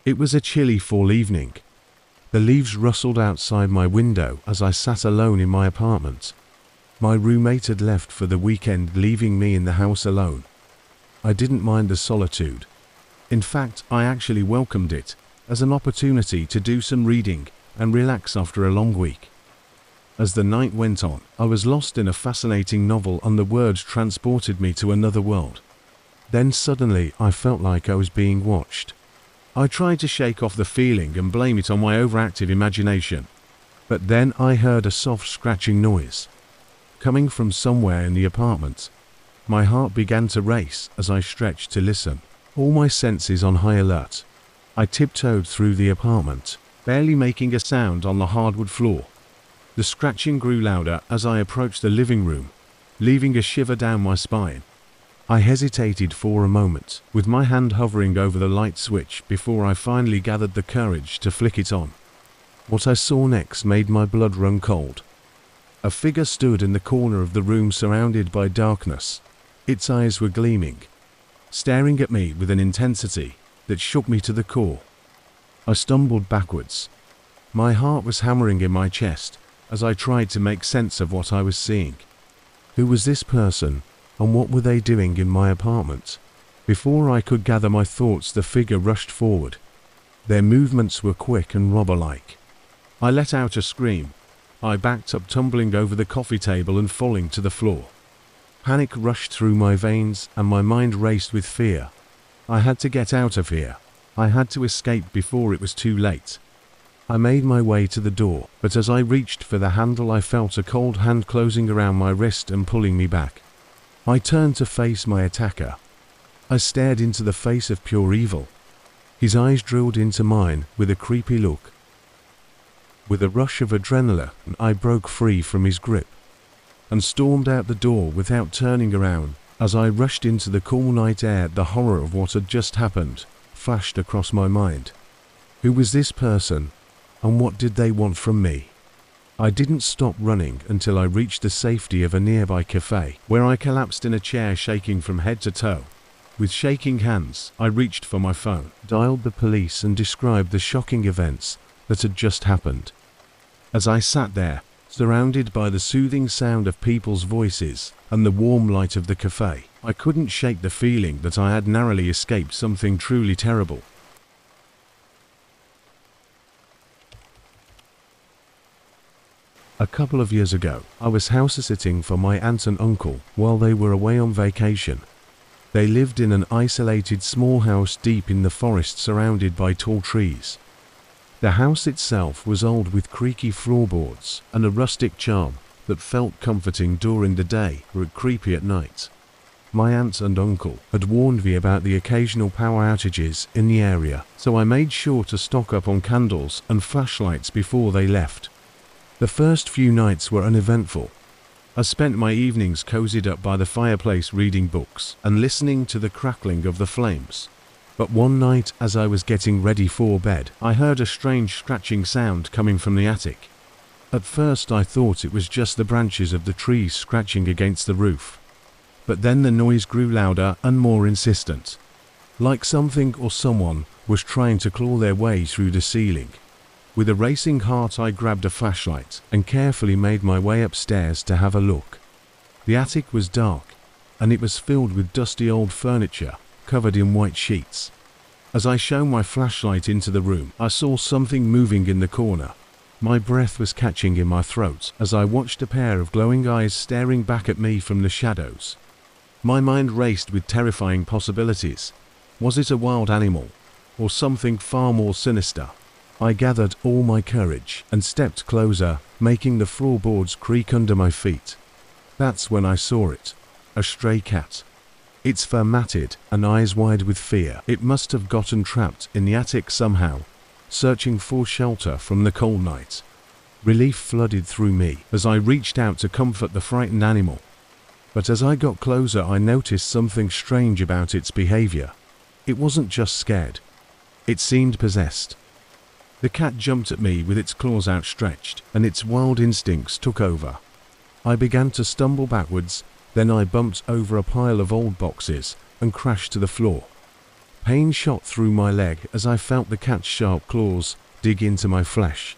It was a chilly fall evening. The leaves rustled outside my window as I sat alone in my apartment. My roommate had left for the weekend, leaving me in the house alone. I didn't mind the solitude. In fact, I actually welcomed it as an opportunity to do some reading and relax after a long week. As the night went on, I was lost in a fascinating novel and the words transported me to another world. Then suddenly I felt like I was being watched. I tried to shake off the feeling and blame it on my overactive imagination. But then I heard a soft scratching noise coming from somewhere in the apartment. My heart began to race as I stretched to listen, all my senses on high alert. I tiptoed through the apartment, barely making a sound on the hardwood floor. The scratching grew louder as I approached the living room, leaving a shiver down my spine. I hesitated for a moment, with my hand hovering over the light switch before I finally gathered the courage to flick it on. What I saw next made my blood run cold. A figure stood in the corner of the room surrounded by darkness. Its eyes were gleaming, staring at me with an intensity that shook me to the core. I stumbled backwards. My heart was hammering in my chest as I tried to make sense of what I was seeing. Who was this person, and what were they doing in my apartment? Before I could gather my thoughts, the figure rushed forward. Their movements were quick and robber-like. I let out a scream. I backed up, tumbling over the coffee table and falling to the floor. Panic rushed through my veins and my mind raced with fear. I had to get out of here. I had to escape before it was too late. I made my way to the door, but as I reached for the handle I felt a cold hand closing around my wrist and pulling me back. I turned to face my attacker. I stared into the face of pure evil. His eyes drilled into mine with a creepy look. With a rush of adrenaline, I broke free from his grip and stormed out the door without turning around. As I rushed into the cool night air, the horror of what had just happened flashed across my mind. Who was this person, and what did they want from me? I didn't stop running until I reached the safety of a nearby cafe, where I collapsed in a chair, shaking from head to toe. With shaking hands, I reached for my phone, dialed the police and described the shocking events that had just happened. As I sat there, surrounded by the soothing sound of people's voices and the warm light of the cafe, I couldn't shake the feeling that I had narrowly escaped something truly terrible. A couple of years ago, I was house-sitting for my aunt and uncle while they were away on vacation. They lived in an isolated small house deep in the forest surrounded by tall trees. The house itself was old with creaky floorboards and a rustic charm that felt comforting during the day but creepy at night. My aunt and uncle had warned me about the occasional power outages in the area, so I made sure to stock up on candles and flashlights before they left. The first few nights were uneventful. I spent my evenings cozied up by the fireplace reading books and listening to the crackling of the flames. But one night, as I was getting ready for bed, I heard a strange scratching sound coming from the attic. At first I thought it was just the branches of the trees scratching against the roof. But then the noise grew louder and more insistent, like something or someone was trying to claw their way through the ceiling. With a racing heart I grabbed a flashlight and carefully made my way upstairs to have a look. The attic was dark, and it was filled with dusty old furniture covered in white sheets. As I shone my flashlight into the room, I saw something moving in the corner. My breath was catching in my throat as I watched a pair of glowing eyes staring back at me from the shadows. My mind raced with terrifying possibilities. Was it a wild animal, or something far more sinister? I gathered all my courage and stepped closer, making the floorboards creak under my feet. That's when I saw it. A stray cat. Its fur matted and eyes wide with fear. It must have gotten trapped in the attic somehow, searching for shelter from the cold night. Relief flooded through me as I reached out to comfort the frightened animal. But as I got closer, I noticed something strange about its behavior. It wasn't just scared. It seemed possessed. The cat jumped at me with its claws outstretched, and its wild instincts took over. I began to stumble backwards, then I bumped over a pile of old boxes and crashed to the floor. Pain shot through my leg as I felt the cat's sharp claws dig into my flesh.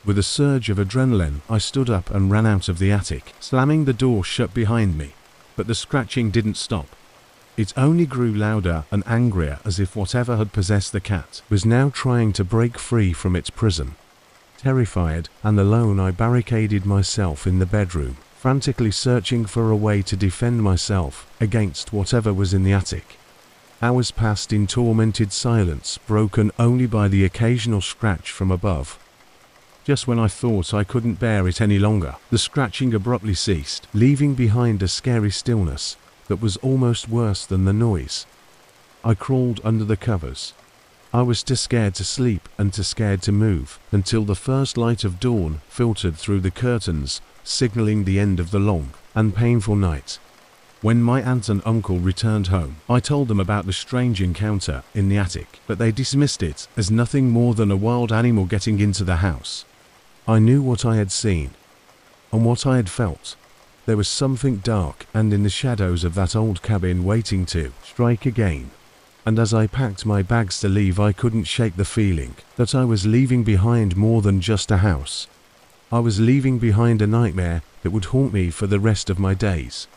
With a surge of adrenaline, I stood up and ran out of the attic, slamming the door shut behind me. But the scratching didn't stop. It only grew louder and angrier, as if whatever had possessed the cat was now trying to break free from its prison. Terrified and alone, I barricaded myself in the bedroom, frantically searching for a way to defend myself against whatever was in the attic. Hours passed in tormented silence, broken only by the occasional scratch from above. Just when I thought I couldn't bear it any longer, the scratching abruptly ceased, leaving behind a scary stillness that was almost worse than the noise. I crawled under the covers. I was too scared to sleep and too scared to move, until the first light of dawn filtered through the curtains, signaling the end of the long and painful night. When my aunt and uncle returned home, I told them about the strange encounter in the attic, but they dismissed it as nothing more than a wild animal getting into the house. I knew what I had seen and what I had felt. There was something dark and in the shadows of that old cabin waiting to strike again. And as I packed my bags to leave, I couldn't shake the feeling that I was leaving behind more than just a house. I was leaving behind a nightmare that would haunt me for the rest of my days.